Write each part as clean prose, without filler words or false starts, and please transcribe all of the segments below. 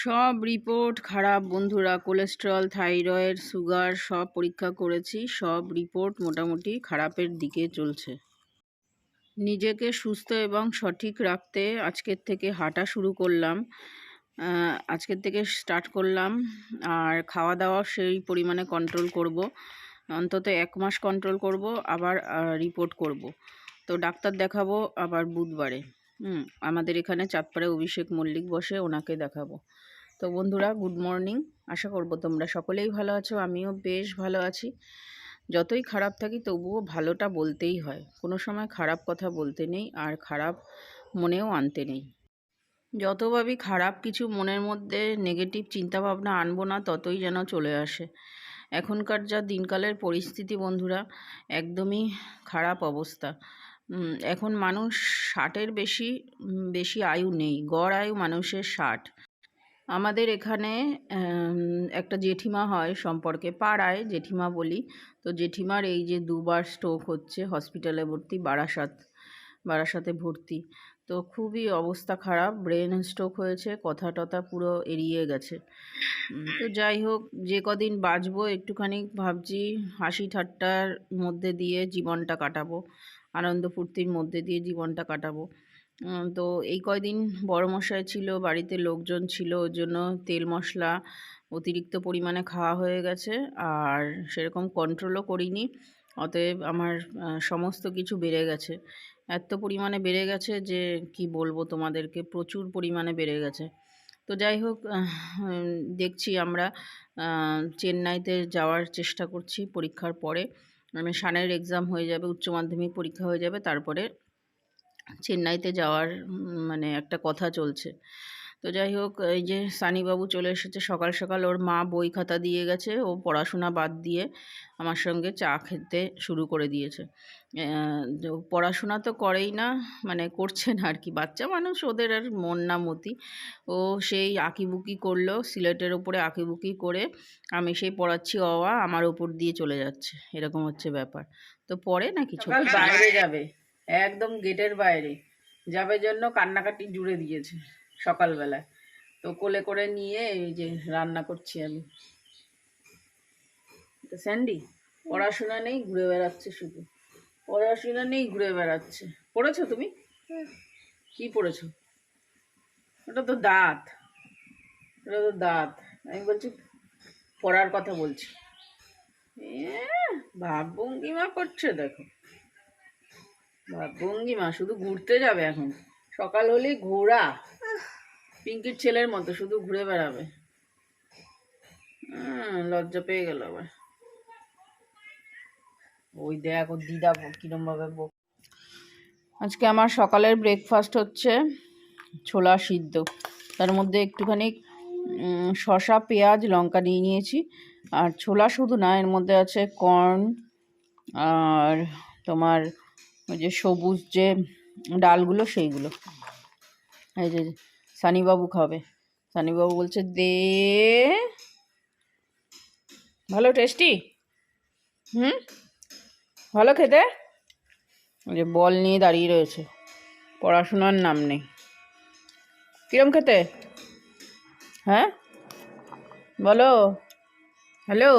সব রিপোর্ট খারাপ বন্ধুরা। কোলেস্টেরল, থাইরয়েড, সুগার সব পরীক্ষা করেছি, সব রিপোর্ট মোটামুটি খারাপের দিকে চলছে। নিজেকে সুস্থ এবং সঠিক রাখতে আজকের থেকে হাঁটা শুরু করলাম। আজকের থেকে স্টার্ট করলাম। আর খাওয়া দাওয়া সেই পরিমাণে কন্ট্রোল করব, অন্তত 1 মাস কন্ট্রোল করব, আবার রিপোর্ট করব। তো ডাক্তার দেখাবো আবার বুধবারে। আমাদের এখানে চাঁদপাড়ে অভিষেক মল্লিক বসে, ওনাকে দেখাবো। তো বন্ধুরা, গুড মর্নিং। আশা করব তোমরা সকলেই ভালো আছো, আমিও বেশ ভালো আছি। যতই খারাপ থাকি তবুও ভালোটা বলতেই হয়, কোনো সময় খারাপ কথা বলতে নেই, আর খারাপ মনেও আনতে নেই। যত ভাবি খারাপ কিছু মনের মধ্যে নেগেটিভ চিন্তাভাবনা আনবো না, ততই যেন চলে আসে। এখনকার যা দিনকালের পরিস্থিতি বন্ধুরা, একদমই খারাপ অবস্থা। এখন মানুষ 60-এর বেশি আয়ু নেই, গড় আয়ু মানুষের 60। আমাদের এখানে একটা জেঠিমা হয় সম্পর্কে, পাড়ায় জেঠিমা বলি। তো জেঠিমার এই যে 2বার স্ট্রোক হচ্ছে, হসপিটালে ভর্তি, বারাসাতে ভর্তি। তো খুবই অবস্থা খারাপ, ব্রেন স্ট্রোক হয়েছে, কথা টথা পুরো এড়িয়ে গেছে। তো যাই হোক, যে কদিন বাঁচবো একটুখানি ভাবছি হাসি ঠাট্টার মধ্যে দিয়ে জীবনটা কাটাবো, আনন্দ ফুর্তির মধ্যে দিয়ে জীবনটা কাটাবো। তো এই কয়দিন বড়মশাই ছিল, বাড়িতে লোকজন ছিল, ওর জন্য তেল মশলা অতিরিক্ত পরিমাণে খাওয়া হয়ে গেছে, আর সেরকম কন্ট্রোলও করিনি। অতএব আমার সমস্ত কিছু বেড়ে গেছে, এত পরিমাণে বেড়ে গেছে যে কি বলবো তোমাদেরকে, প্রচুর পরিমাণে বেড়ে গেছে। তো যাই হোক, দেখছি আমরা চেন্নাইতে যাওয়ার চেষ্টা করছি পরীক্ষার পরে। মানে সানের এক্সাম হয়ে যাবে, উচ্চ মাধ্যমিক পরীক্ষা হয়ে যাবে, তারপরে চেন্নাইতে যাওয়ার মানে একটা কথা চলছে। তো যাই হোক, এই যে সানিবাবু চলে এসেছে সকাল সকাল, ওর মা বই খাতা দিয়ে গেছে, ও পড়াশোনা বাদ দিয়ে আমার সঙ্গে চা খেতে শুরু করে দিয়েছে। পড়াশোনা তো করেই না, মানে করছে না আর কি, বাচ্চা মানুষ, ওদের আর মন না মতি। ও সেই আঁকিবুকি করলো, সিলেটের ওপরে আঁকিবুকি করে আমি সেই পড়াচ্ছি আমার ওপর দিয়ে চলে যাচ্ছে, এরকম হচ্ছে ব্যাপার। তো পরে না কিছু বাইরে যাবে, একদম গেটের বাইরে যাবে জন্য কান্নাকাটি জুড়ে দিয়েছে সকালবেলায়। তো কোলে করে নিয়ে এই যে রান্না করছি আমি। তো স্যান্ডি পড়াশোনা নেই, ঘুরে বেড়াচ্ছে, শুধু পড়াশোনা নেই, ঘুরে বেড়াচ্ছে। পড়েছো তুমি? কি পড়েছো? ওটা তো দাঁত, ওটা তো দাঁত। আমি বলছি পড়ার কথা বলছি। ভাব ভঙ্গিমা করছে দেখো, ভাব ভঙ্গিমা, শুধু ঘুরতে যাবে এখন, সকাল হলেই ঘোরা, পিঙ্কির ছেলের মতো শুধু ঘুরে বেড়াবে। লজ্জা পেয়ে গেল আবার। ওই দেখ ওর দিদা কিরম ভাবে আজকে আমার সকালের ব্রেকফাস্ট হচ্ছে ছোলা সিদ্ধ, তার মধ্যে একটুখানি শসা, পেঁয়াজ, লঙ্কা নিয়ে নিয়েছি। আর ছোলা শুধু না, এর মধ্যে আছে কর্ন, আর তোমার ওই যে সবুজ যে ডালগুলো সেইগুলো। এই যে সানিবাবু খাবে, সানিবাবু বলছে দে, ভালো টেস্টি, ভালো খেতে। ওই যে বল নিয়ে দাঁড়িয়ে রয়েছে, পড়াশোনার নাম নেই। কিরম খেতে? হ্যাঁ বলো, হ্যালো।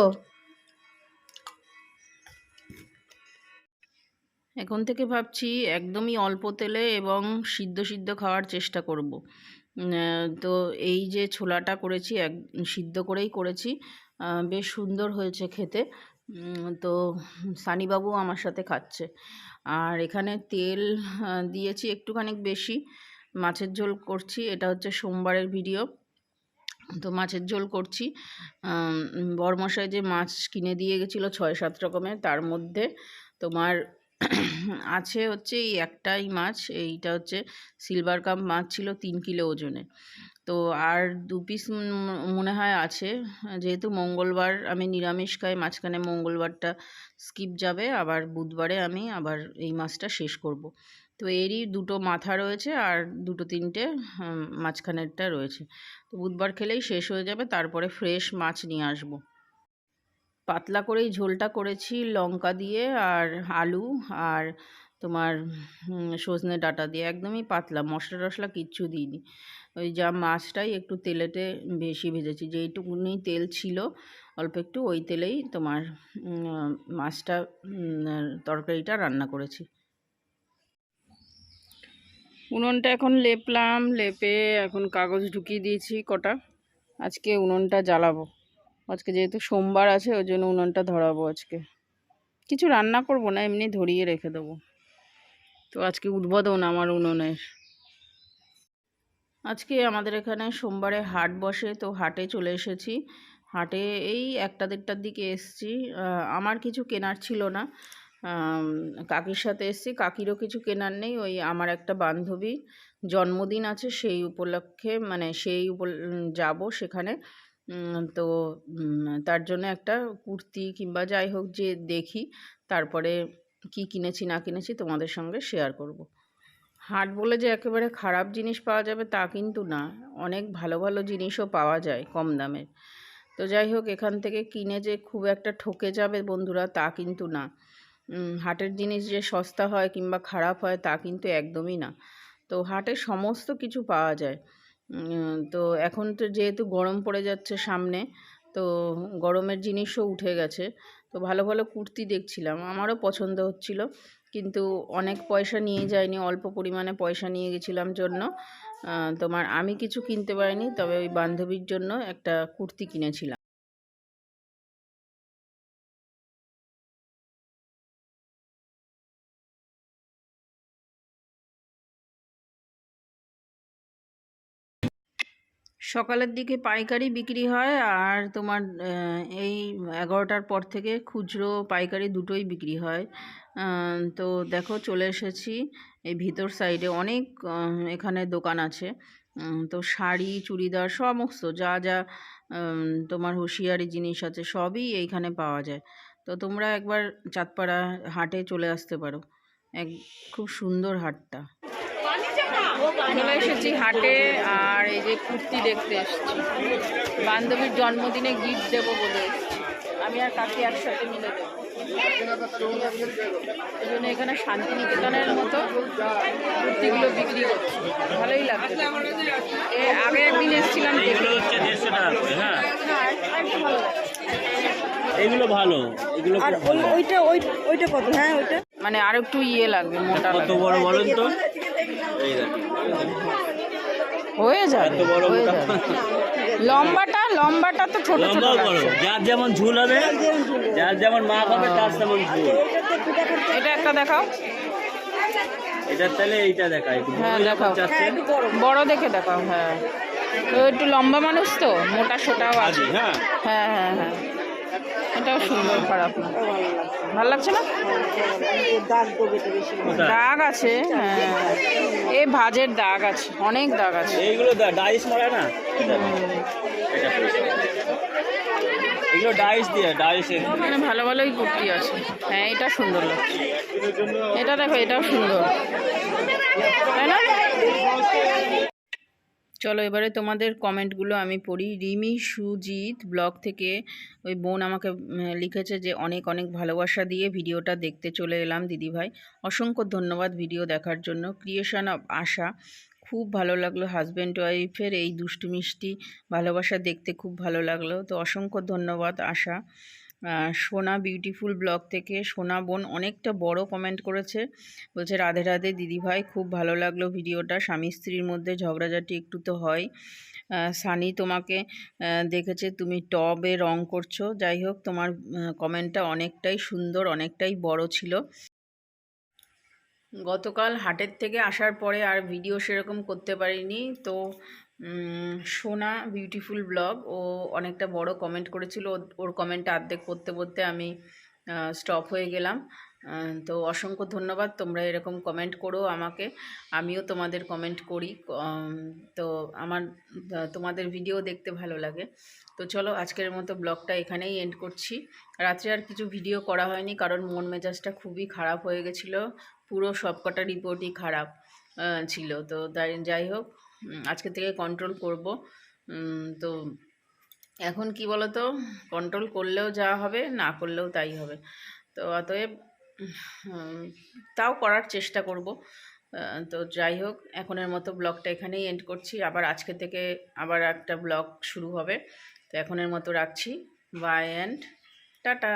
এখন থেকে ভাবছি একদমই অল্প তেলে এবং সিদ্ধ সিদ্ধ খাওয়ার চেষ্টা করব। তো এই যে ছোলাটা করেছি সিদ্ধ করেই করেছি, বেশ সুন্দর হয়েছে খেতে। তো সানিবাবু আমার সাথে খাচ্ছে। আর এখানে তেল দিয়েছি একটুখানি বেশি, মাছের ঝোল করছি, এটা হচ্ছে সোমবারের ভিডিও। তো মাছের ঝোল করছি। বড়মশাই যে মাছ কিনে দিয়ে গেছিলো 6-7 রকমের, তার মধ্যে তোমার আছে হচ্ছে এই একটাই মাছ, এইটা হচ্ছে সিলভার কাপ মাছ, ছিল 3 কিলো ওজনে। তো আর 2 পিস মনে হয় আছে, যেহেতু মঙ্গলবার আমি নিরামিষ খাই, মাঝখানে মঙ্গলবারটা স্কিপ যাবে, আবার বুধবারে আমি আবার এই মাছটা শেষ করব। তো এরই 2টো মাথা রয়েছে আর 2-3টে মাঝখানেরটা রয়েছে। তো বুধবার খেলেই শেষ হয়ে যাবে, তারপরে ফ্রেশ মাছ নিয়ে আসবো। পাতলা করেই ঝোলটা করেছি, লঙ্কা দিয়ে আর আলু আর তোমার সজনে ডাঁটা দিয়ে, একদমই পাতলা, মশলা টশলা কিচ্ছু দিইনি। ওই যা মাছটাই একটু তেলেতে বেশি ভেজেছি, যেইটুকুনি তেল ছিল অল্প একটু, ওই তেলেই তোমার মাছটা তরকারিটা রান্না করেছি। উনুনটা এখন লেপলাম, লেপে এখন কাগজ ঢুকিয়ে দিয়েছি কটা। আজকে উনুনটা জ্বালাবো, আজকে যেহেতু সোমবার আছে ওই জন্য উনুনটা ধরাবো। আজকে কিছু রান্না করব না, এমনি ধরিয়ে রেখে দেবো। তো আজকে উদ্বোধন আমার উনুনের। আজকে আমাদের এখানে সোমবারে হাট বসে, তো হাটে চলে এসেছি। হাটে এই 1টা-1:30টার দিকে এসছি। আমার কিছু কেনার ছিল না, কাকির সাথে এসছি। কাকিরও কিছু কেনার নেই, ওই আমার একটা বান্ধবী জন্মদিন আছে সেই উপলক্ষে, মানে যাব সেখানে। তো তার জন্য একটা কুর্তি কিংবা যাই হোক যে দেখি, তারপরে কি কিনেছি না কিনেছি তোমাদের সঙ্গে শেয়ার করব। হাট বলে যে একেবারে খারাপ জিনিস পাওয়া যাবে তা কিন্তু না, অনেক ভালো ভালো জিনিসও পাওয়া যায় কম দামে। তো যাই হোক, এখান থেকে কিনে যে খুব একটা ঠকে যাবে বন্ধুরা তা কিন্তু না। হাটের জিনিস যে সস্তা হয় কিংবা খারাপ হয় তা কিন্তু একদমই না। তো হাটে সমস্ত কিছু পাওয়া যায়। তো এখন তো যেহেতু গরম পড়ে যাচ্ছে সামনে, তো গরমের জিনিসও উঠে গেছে। তো ভালো ভালো কুর্তি দেখছিলাম, আমারও পছন্দ হচ্ছিল, কিন্তু অনেক পয়সা নিয়ে যায়নি, অল্প পরিমাণে পয়সা নিয়ে গেছিলাম জন্য তোমার আমি কিছু কিনতে পারিনি, তবে ওই বান্ধবীর জন্য একটা কুর্তি কিনেছিলাম। সকালের দিকে পাইকারি বিক্রি হয়, আর তোমার এই 11টার পর থেকে খুচরো পাইকারি দুটোই বিক্রি হয়। তো দেখো চলে এসেছি এই ভিতর সাইডে, অনেক এখানে দোকান আছে। তো শাড়ি চুড়িদার সমস্ত যা যা তোমার হুঁশিয়ারি জিনিস আছে সবই এইখানে পাওয়া যায়। তো তোমরা একবার চাঁদপাড়া হাটে চলে আসতে পারো, এক খুব সুন্দর হাটটা। চলে এসেছি হাটে, আর এই যে কুর্তি দেখতে এসেছি, বান্ধবীর জন্মদিনে গিফট দেবো বলে এসেছি। আমি আর কাকি একসাথে মিলে দেবো, এই জন্য এখানে শান্তিনিকেতনের মতো কুর্তিগুলো বিক্রি করছে, ভালোই লাগছে। আগে একদিন এসেছিলাম, এগুলো ভালো, এগুলো আর ওইটা ওইটা কত? হ্যাঁ ওইটা মানে আর একটু ইয়ে লাগবে, মোটা কত বড় বলেন তো? এই দেখো, হয়ে যাবে, এত বড় হয়ে মোটা। যাবে। লম্বাটা তো ছোট ছোট লম্বা বড়, লাগছে। যার যেমন ঝুল হবে, যার যেমন মাপ হবে তার তেমন ঝুল। এটা একটা দেখাও। এটা তাহলে এইটা দেখায়, হ্যাঁ দেখাও, চাচ্ছে বড় দেখে দেখাও। হ্যাঁ, তো একটু লম্বা মানুষ তো, মোটা সোটাও আছে। হ্যাঁ। হ্যাঁ হ্যাঁ হ্যাঁ, এটাও সুন্দর, খারাপ না, ভালো লাগছে না? দাগ দেবে তো বেশি। কোথায়? দাগ আছে, হ্যাঁ, এই ভাঁজের দাগ আছে, অনেক দাগ আছে। এইগুলো ডাইস মারা না, এগুলো ডাইস দিয়ে, ডাইস মানে ভালো ভালোই কুর্তি আছে। হ্যাঁ, এটা সুন্দর লাগছে, এটা দেখো, এটাও সুন্দর, তাই না? চলো এবারে তোমাদের কমেন্টগুলো আমি পড়ি। রিমি সুজিত ব্লগ থেকে ওই বোন আমাকে লিখেছে যে অনেক অনেক ভালোবাসা দিয়ে ভিডিওটা দেখতে চলে এলাম দিদিভাই, অসংখ্য ধন্যবাদ ভিডিও দেখার জন্য। ক্রিয়েশন অফ আশা, খুব ভালো লাগলো, হাজব্যান্ড ওয়াইফের এই দুষ্টু মিষ্টি ভালোবাসা দেখতে খুব ভালো লাগলো। তো অসংখ্য ধন্যবাদ আশা। সোনা বিউটিফুল ব্লগ থেকে সোনা বোন অনেকটা বড় কমেন্ট করেছে, বলছে রাধে রাধে দিদিভাই, খুব ভালো লাগলো ভিডিওটা, স্বামী স্ত্রীর মধ্যে ঝগড়াঝাটি একটু তো হয়। সানি তোমাকে দেখেছে তুমি টবে রং করছো, যাই হোক তোমার কমেন্টটা অনেকটাই সুন্দর, অনেকটাই বড় ছিল। গতকাল হাটের থেকে আসার পরে আর ভিডিও সেরকম করতে পারিনি। তো সোনা বিউটিফুল ব্লগ ও অনেকটা বড় কমেন্ট করেছিল, ওর কমেন্টটা অর্ধেক পড়তে পড়তে আমি স্টপ হয়ে গেলাম। তো অসংখ্য ধন্যবাদ, তোমরা এরকম কমেন্ট করো আমাকে, আমিও তোমাদের কমেন্ট করি। তো আমার তোমাদের ভিডিও দেখতে ভালো লাগে। তো চলো আজকের মতো ব্লগটা এখানেই এন্ড করছি। রাত্রে আর কিছু ভিডিও করা হয়নি, কারণ মন মেজাজটা খুবই খারাপ হয়ে গেছিলো, পুরো সবকটা রিপোর্টই খারাপ ছিল। তো তাই যাই হোক, আজকে থেকে কন্ট্রোল করব। তো এখন কি বলো তো, কন্ট্রোল করলেও যা হবে, না করলেও তাই হবে। তো অতএব তাও করার চেষ্টা করব। তো যাই হোক, এখনের মতো ব্লগটা এখানেই এন্ড করছি। আবার আজকে থেকে আবার একটা ব্লগ শুরু হবে। তো এখনের মতো রাখছি। Bye and tata.